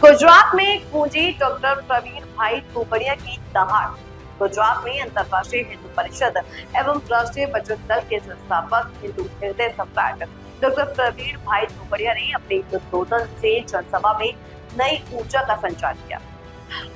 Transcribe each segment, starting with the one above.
गुजरात में गूंजी डॉक्टर प्रवीण भाई तोपड़िया की दहाड़। गुजरात में अंतर्राष्ट्रीय हिंदू परिषद एवं राष्ट्रीय बजरंग दल के संस्थापक हिंदू हृदय सम्राट डॉक्टर प्रवीण भाई तोपड़िया ने अपने उद्बोधन से जनसभा में नई ऊर्जा का संचार किया।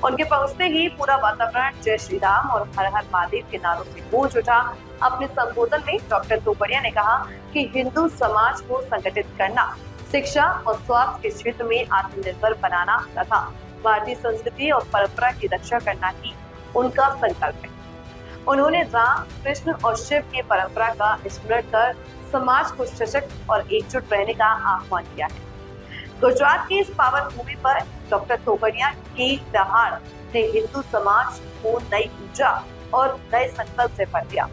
उनके पहुंचते ही पूरा वातावरण जय श्री राम और हर हर महादेव के नारों से गूंज उठा। अपने संबोधन में डॉक्टर तोपड़िया ने कहा कि हिंदू समाज को संगठित करना, शिक्षा और स्वास्थ्य के क्षेत्र में आत्मनिर्भर बनाना तथा भारतीय संस्कृति और परंपरा की रक्षा करना ही उनका संकल्प है। उन्होंने राम, कृष्ण और शिव की परंपरा का स्मरण कर समाज को सशक्त और एकजुट रहने का आह्वान किया है। गुजरात की इस पावन भूमि पर डॉक्टर तोपड़िया की दहाड़ ने हिंदू समाज को नई ऊर्जा और नए संकल्प से भर दिया।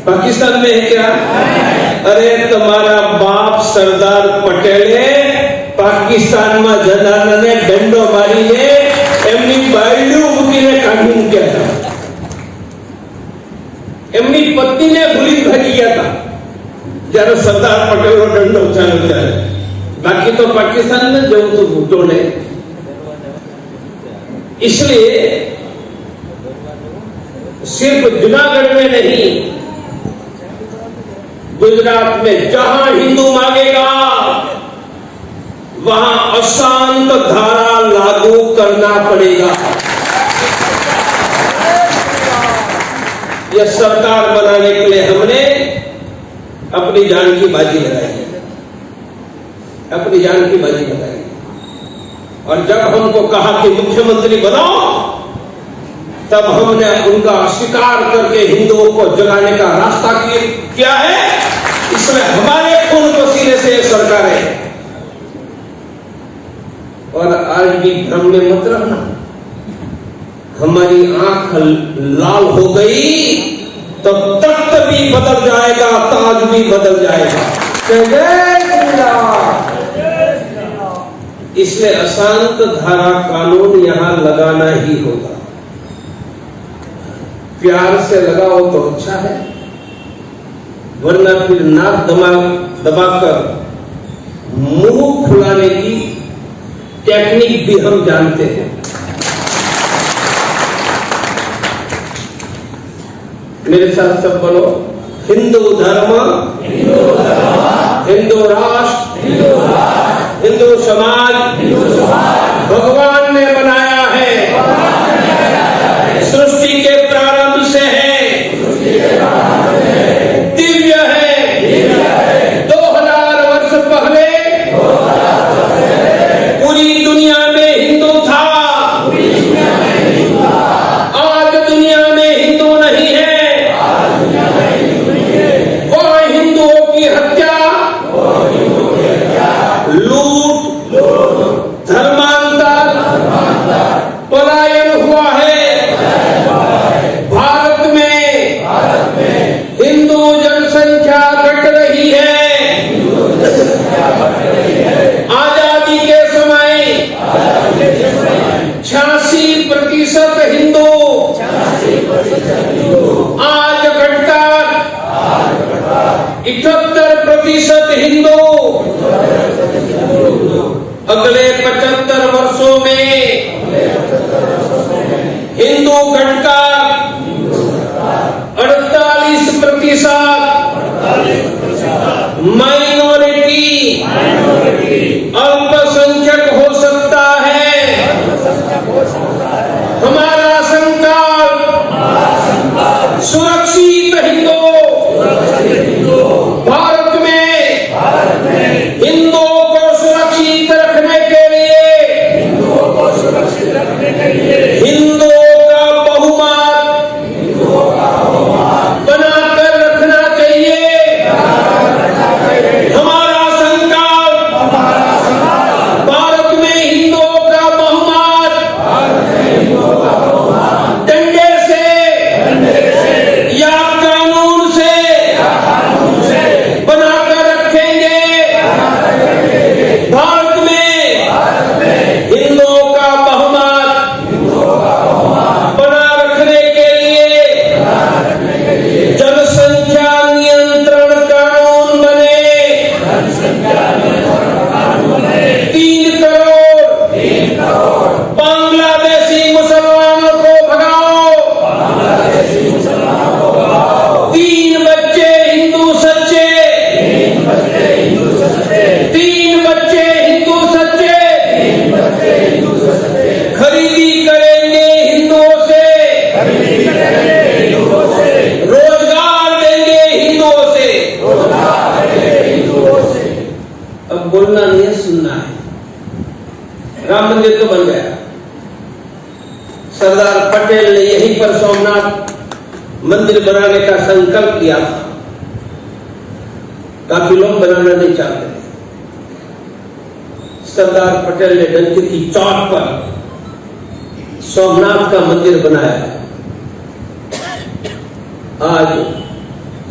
पाकिस्तान में है क्या? अरे तुम्हारा बाप सरदार पटेले पाकिस्तान में जनाने डंडो मारी ने एमनी बायडू મૂકીને કાઢી મૂક્યા હતા। એમની પત્નીને ભૂલી ભાગી ગયા હતા જ્યારે સરદાર પટેલનો ડંડો ચાલ્યો ત્યારે। बाकी तो पाकिस्तान में जવું तो भूटो ने। इसलिए सिर्फ जूनागढ़ में नहीं, गुजरात में जहां हिंदू मांगेगा वहां अशांत धारा लागू करना पड़ेगा। यह सरकार बनाने के लिए हमने अपनी जान की बाजी लगाई है, अपनी जान की बाजी लगाई। और जब हमको कहा कि मुख्यमंत्री बनाओ, तब हमने उनका स्वीकार करके हिंदुओं को जगाने का रास्ता किया है। इसमें हमारे खून पसीने से सरकार है। और आज भी भ्रम में मत रहना, हमारी आंख लाल हो गई तो तख्त भी बदल जाएगा, ताज भी बदल जाएगा। इसलिए अशांत धारा कानून यहां लगाना ही होगा। प्यार से लगाओ तो अच्छा है, वरना फिर नाक दबाकर मुंह फुलाने की टेक्निक भी हम जानते हैं। मेरे साथ सब बोलो, हिंदू धर्म, हिंदू राष्ट्र, हिंदू समाज भगवान ने बनाया है। सृष्टि के प्रारंभ से है, दिव्य है। 2000 वर्ष पहले पूरी दुनिया में हिंदू था। आज दुनिया में हिंदू नहीं है। वह हिंदुओं की हत्या, लूट, धर्मांतर, पलायन हुआ है। भारत में हिंदू जनसंख्या घट रही है। आजादी के समय 86% हिंदू, आज घटकर 78% हिंदू। अगले 75 वर्षों में हिंदू घटकर 48%, माइनॉरिटी, अल्पसंख्यक हो सकता है। हमारा संकल्प सुरक्षित हिंदू। भारत में हिंदुओं को सुरक्षित रखने के लिए हिंदुओं का बहुमत बनाकर रखना चाहिए। हमारा संकल्प भारत में हिंदुओं का बहुमत मंदिर बनाने का संकल्प लिया था। काफी लोग बनाना नहीं चाहते थे। सरदार पटेल ने डंके की चोट पर सोमनाथ का मंदिर बनाया। आज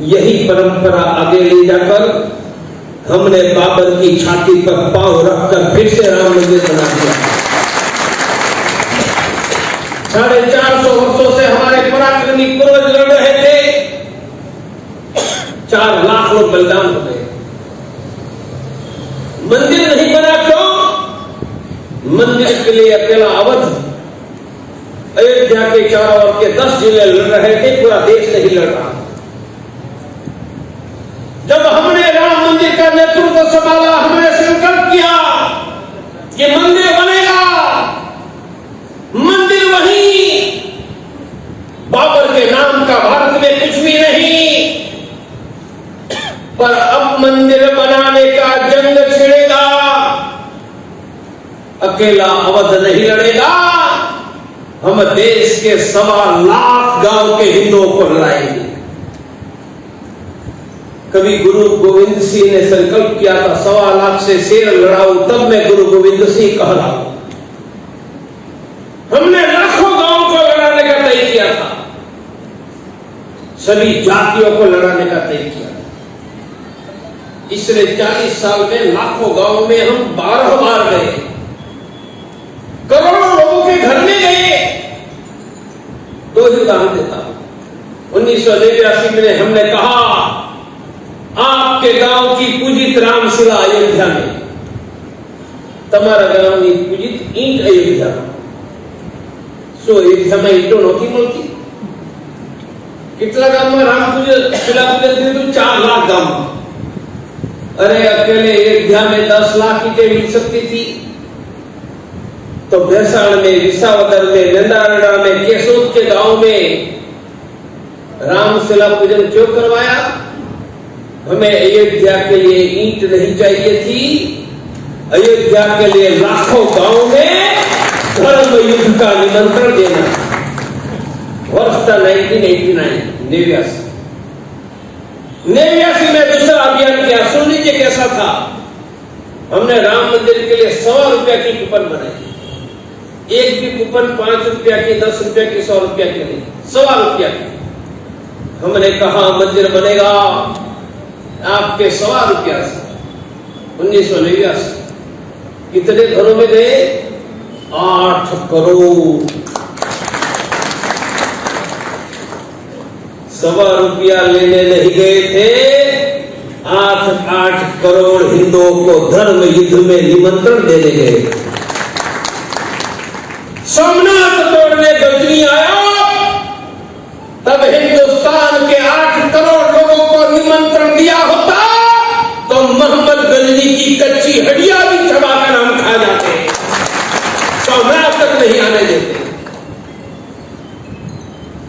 यही परंपरा आगे ले जाकर हमने बाबर की छाती पर पांव रखकर फिर से राम मंदिर बना दिया। 450 वर्षों से हमारे पराक्रमी पूर्वज लड़ रहे थे। 4 लाख लोग बलिदान हो गए। मंदिर नहीं बना क्यों? मंदिर के लिए अकेला अवध, अयोध्या के चारों ओर के 10 जिले लड़ रहे थे, पूरा देश नहीं लड़ रहा। जब हमने राम मंदिर का नेतृत्व संभाला, हमने संकल्प किया कि मंदिर बनेगा। मंदिर वहीं, बाबर के नाम का भारत में कुछ भी नहीं, पर अब मंदिर बनाने का जंग छिड़ेगा। अकेला अवध नहीं लड़ेगा, हम देश के 1.25 लाख गांव के हिंदुओं को लड़ाएंगे। कभी गुरु गोविंद सिंह ने संकल्प किया था 1.25 लाख से शेर लड़ाऊं, तब मैं गुरु गोविंद सिंह कह रहा हूं। हमने लाखों गांवों को लड़ाने का तय किया था, सभी जातियों को लड़ाने का तय किया था। पिछले 40 साल में लाखों गांवों में हम 12 बार गए, करोड़ों लोगों के घर में गए। 2 ही उदाहरण देता हूं। 1989 में हमने कहा आपके गांव की पूजित रामशिला अयोध्या में, તમારા ગામની પૂજિત ઈંટ અયોધ્યા। શું અયોધ્યામાં ઈંટો નહોતી મળતી? કેટલા ગામમાં રામ શિલા પૂજન થયું હતું? 4 लाख गांव। अरे अकेले अयोध्या में 10 लाख ईंटें मिल सकती थी, तो भैसाण में, विसावदर में, नंदारड़ा में, केशोद के गांव में रामशिला पूजन क्यों करवाया? हमें अयोध्या के लिए ईंट नहीं चाहिए थी, अयोध्या के लिए लाखों गांव में धर्म युद्ध का निमंत्रण देना। वर्ष था 1989 में दूसरा अभियान किया। सुन लीजिए कैसा था। हमने राम मंदिर के लिए 100 रुपया की कूपन बनाई। एक भी कूपन 5 रुपया की, 10 रुपया की, 100 रुपया की नहीं, 100 रुपया की। हमने कहा मंदिर बनेगा आपके 100 रुपया से। 1989 कितने घरों में गए? 8 करोड़। 100 रुपया लेने नहीं गए थे, 8 करोड़ हिंदुओं को धर्म युद्ध में निमंत्रण देने गए। सोमनाथ तोड़ने गजनी आया, तब हिंदुस्तान के 8 करोड़ लोगों को निमंत्रण दिया होता तो मोहम्मद गजनी की कच्ची हड्डियां भी चबाकर हम खा जाते। सोमनाथ तक नहीं आने देते।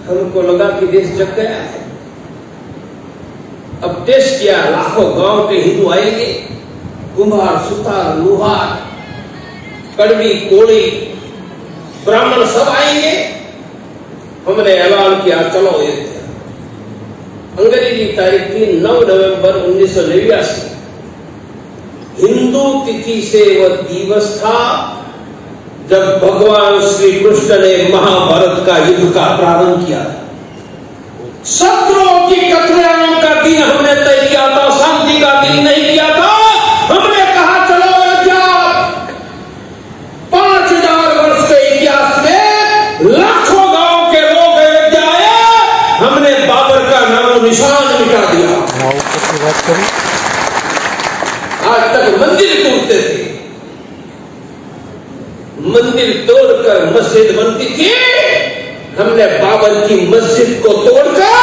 हमको लगा कि देश जग गया है। अब टेस्ट किया, लाखों गांव के हिंदू आएंगे, कुम्हार, सुतार, लोहार, कड़वी, कोड़ी, ब्राह्मण सब आएंगे। हमने ऐलान किया चलो अयोध्या। अंग्रेजी तारीख थी 9 नवंबर 1989। हिंदू तिथि से वह दिवस था जब भगवान श्री कृष्ण ने महाभारत का युद्ध का प्रारंभ किया। शत्रुओं की कत्लेआम का दिन हमने तय किया था, शांति का दिन नहीं किया था। हमने कहा चलो अयोध्या। 5000 वर्ष के इतिहास में लाखों गांव के लोग अयोध्या आए। हमने बाबर का नामो निशान मिटा दिया। आज तक मंदिर टूटते थे, मंदिर तोड़कर मस्जिद बनती थी। हमने बाबर की मस्जिद को तोड़कर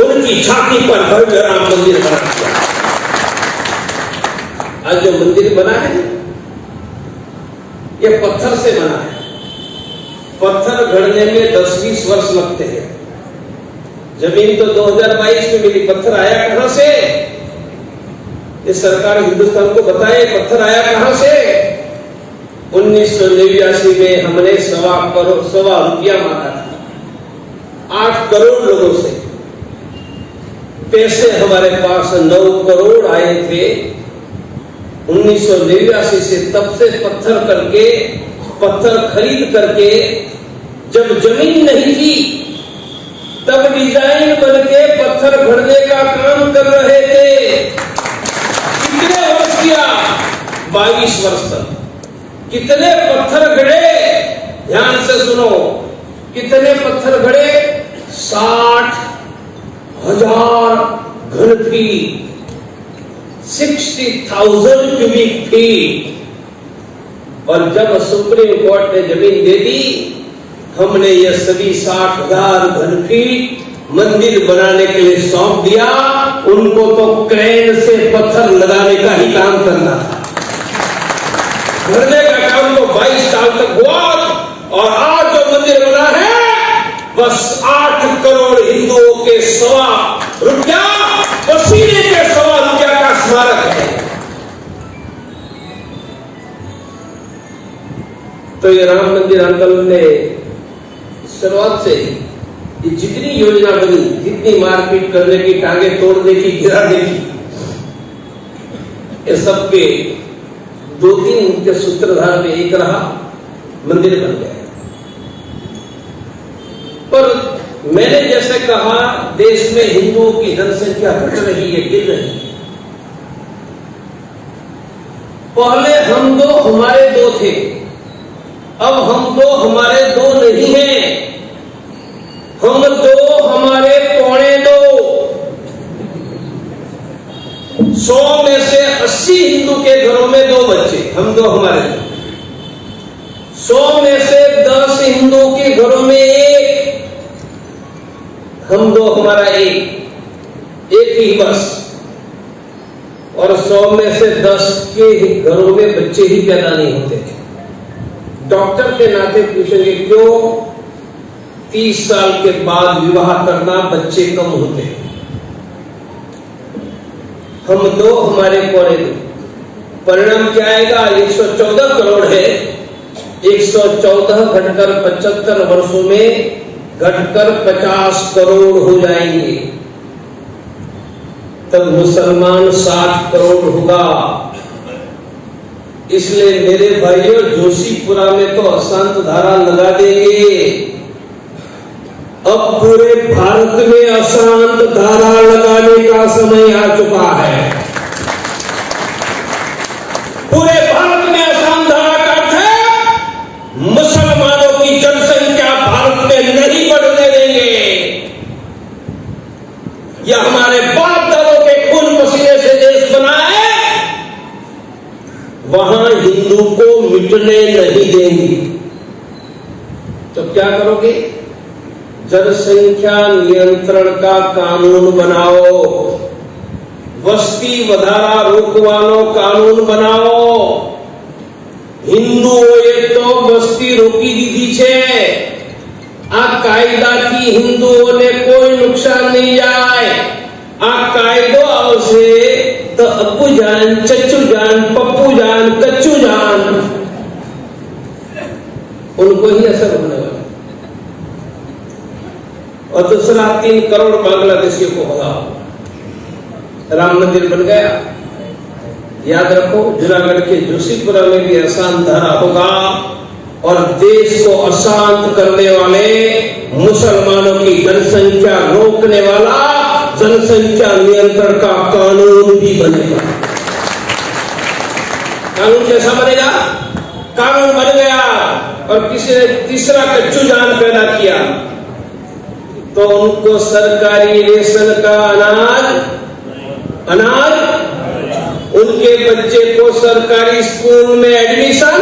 उनकी छाती पर भव्य राम मंदिर बना दिया। आज जो मंदिर बना है ये पत्थर से बना है। पत्थर गढ़ने में 10-20 वर्ष लगते हैं। जमीन तो 2022 में मिली, पत्थर आया कहां से? ये सरकार हिंदुस्तान को बताए पत्थर आया कहां से। 1989 में हमने 1.25 रुपया मांगा था 8 करोड़ लोगों से। पैसे हमारे पास 9 करोड़ आए थे 1989 से, तब से पत्थर खरीद करके, जब जमीन नहीं थी तब डिजाइन बनके पत्थर भरने का काम कर रहे थे। कितने वर्ष किया? 22 वर्ष तक। कितने पत्थर गड़े? ध्यान से सुनो, कितने पत्थर गड़े? 60,000 घन फीट, 60,000 क्यूबिक फीट। और जब सुप्रीम कोर्ट ने जमीन दे दी, हमने ये सभी 60,000 घन फीट मंदिर बनाने के लिए सौंप दिया। उनको तो क्रेन से पत्थर लगाने का ही काम करना था। भरने का काम तो 22 साल तक हुआ, और आज जो मंदिर बना है बस 8 करोड़ हिंदुओं के ₹1.25 पसीने के ₹1.25 का स्मारक है। तो ये राम मंदिर आंदोलन ने शुरुआत से ये जितनी योजना बनी, जितनी मारपीट करने की, टांगे तोड़ने की, गिराने की, ये सबके 2-3 मुख्य सूत्रधार में एक रहा, मंदिर बन गया। पर मैंने जैसे कहा, देश में हिंदुओं की जनसंख्या घट रही है, गिर रही है। पहले हम दो हमारे दो थे, अब हम दो हमारे दो नहीं हैं, हम दो हमारे 2.25। 100 में से 80 हिंदू के घरों में 2 बच्चे, हम दो हमारे। 100 में से 10 हिंदू के घरों में 1, हम दो हमारा 1 ही बस। और 100 में से 10 के घरों में बच्चे ही पैदा नहीं होते। डॉक्टर के नाते पूछेंगे क्यों? 30 साल के बाद विवाह करना, बच्चे कम होते हैं। हम दो हमारे 2.25। परिणाम क्या आएगा? 114 करोड़ है, 114 घटकर 75 वर्षों में घटकर 50 करोड़ हो जाएंगे। तब मुसलमान 60 करोड़ होगा। इसलिए मेरे भाइयों, जोशीपुरा में तो अशांत धारा लगा देंगे। अब पूरे भारत में अशांत धारा लगाने का समय आ चुका है। पूरे भारत में अशांत धारा का अर्थ है मुसलमानों की जनसंख्या भारत में नहीं बढ़ने देंगे। यह हमारे बाप दादों के खून पसीने से देश बना है, वहां हिंदू को मिटने नहीं देंगे। तो क्या करोगे? जनसंख्या नियंत्रण का कानून बनाओ, वस्ती વધારા રોકવાનો કાનૂન બનાવો। હિન્દુઓએ તો વસ્તી રોકી દીધી છે। આ કાયદાથી હિન્દુઓને કોઈ નુકસાન નહીં જાય। આ કાયદો આવશે तो अब्बू जान, चच्चू जान, पप्पू जान, कच्चू जान, उनको ही असर होने वाला। और दूसरा 3 करोड़ बांग्लादेशियों को होगा। राम मंदिर बन गया। याद रखो, जूनागढ़ के जोशीपुरा में भी अशांत धारा होगा, और देश को अशांत करने वाले, मुसलमानों की जनसंख्या रोकने वाला जनसंख्या नियंत्रण का कानून भी बनेगा। कानून कैसा बनेगा? कानून बन गया और किसी ने तीसरा कच्चू जान पैदा किया, तो उनको सरकारी रेशन का अनाज, उनके बच्चे को सरकारी स्कूल में एडमिशन,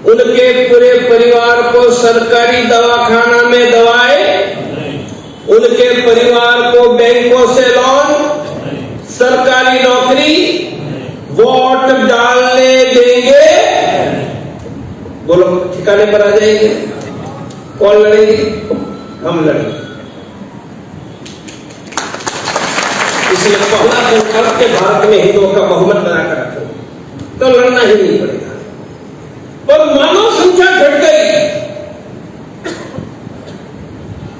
उनके पूरे परिवार को सरकारी दवाखाना में दवाएं, उनके परिवार को बैंकों से लोन, सरकारी नौकरी, वोट डालने देंगे। बोलो, ठिकाने पर आ जाएंगे। कौन लड़ेंगे? हम लड़ेंगे। इसलिए पहला संकल्प के भारत में हिंदुओं का बहुमत बनाकर रखो, तो लड़ना ही नहीं पड़ेगा। पर मानव संख्या घट गई,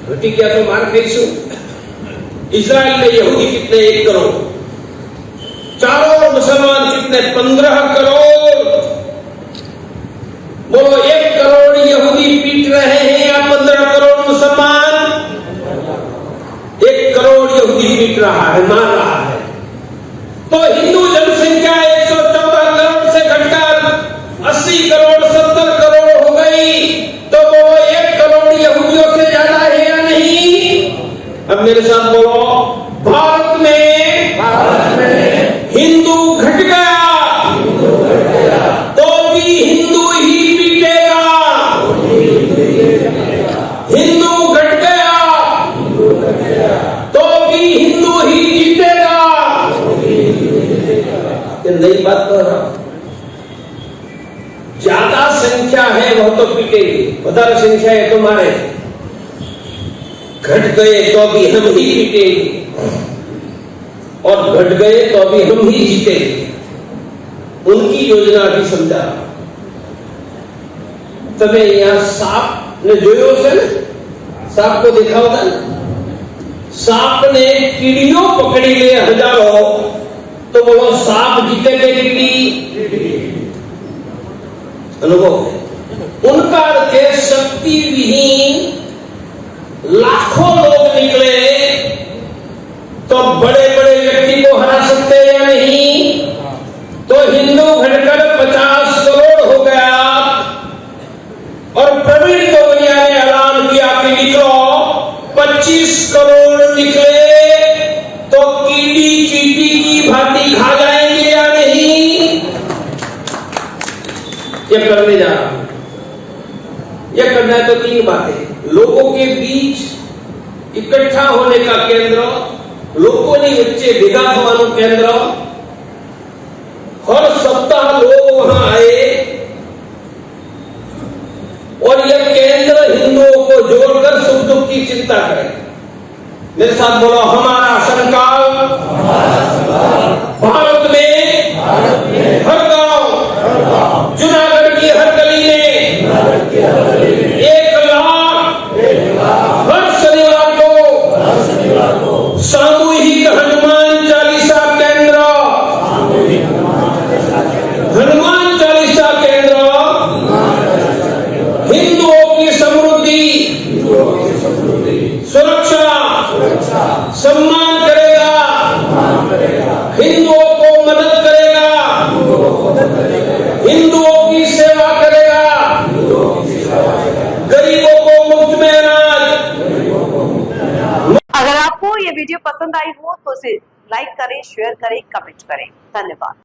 घटी क्या तो मार खाईशु। इजराइल में यहूदी कितने? 1 करोड़। चारों ओर मुसलमान कितने? 15 करोड़। बोलो 1 करोड़ यहूदी पीट रहे हैं या 15 करोड़ मुसलमान? 1 करोड़ यहूदी पीट रहा है, मार रहा है। तो हिंदू जनसंख्या 114 करोड़ से घटकर 80 करोड़ 70 करोड़ हो गई। तो वो 1 करोड़ यहूदियों से ज्यादा है या नहीं? अब मेरे साथ बोलो, भारत में हिंदू घट गया तो भी हिंदू ही पीटेगा। हिंदू घट गया तो भी हिंदू ही जीतेगा। ये नई बात कर रहा हूं। ज्यादा संख्या है वह तो पीटेगी, ज्यादा संख्या है तो मारे। घट गए तो भी हम ही पीटेंगे और घट गए तो भी हम ही जीतेंगे। उनकी योजना भी समझा। तबे यहां सांप ने जोयो से सांप को देखा होता ना। सांप ने कीड़ियों पकड़ी ले हजारों, तो बोलो सांप जीते के कीड़ी? अनुभव है उनका। के शक्ति विहीन लाखों लोग निकले तो बड़े बड़े व्यक्ति को हरा सकते या नहीं? तो हिंदू घटकर 50 करोड़ हो गया और प्रवीण तोमरिया ने ऐलान किया कि निकलो 25 करोड़ निकले तो कीड़ी चींटी की भांति खा जाएंगे या नहीं? ये करने जा रहा हूं। यह करना है तो 3 बातें। लोगों के बीच इकट्ठा होने का केंद्र, लोगों ने बच्चे भेगा होने केंद्र। हर सप्ताह लोग वहां आए और यह केंद्र हिंदुओं को जोड़कर सुख दुख की चिंता करे। मेरे साथ बोलो, हमारा संकल्प भारत में हर गांव, जूनागढ़ की हर गली में 1 लाख हर शनिवार को सामूहिक हनुमान चालीसा केंद्र, हनुमान चालीसा केंद्र हिंदुओं की समृद्धि, सुरक्षा, सम्मान करेगा, हिंदुओं को मदद करेगा, हिंदुओं की सेवा करेगा, गरीबों को मुफ्त में अनाज। अगर आपको ये वीडियो पसंद आई हो तो इसे लाइक करें, शेयर करें, कमेंट करें। धन्यवाद।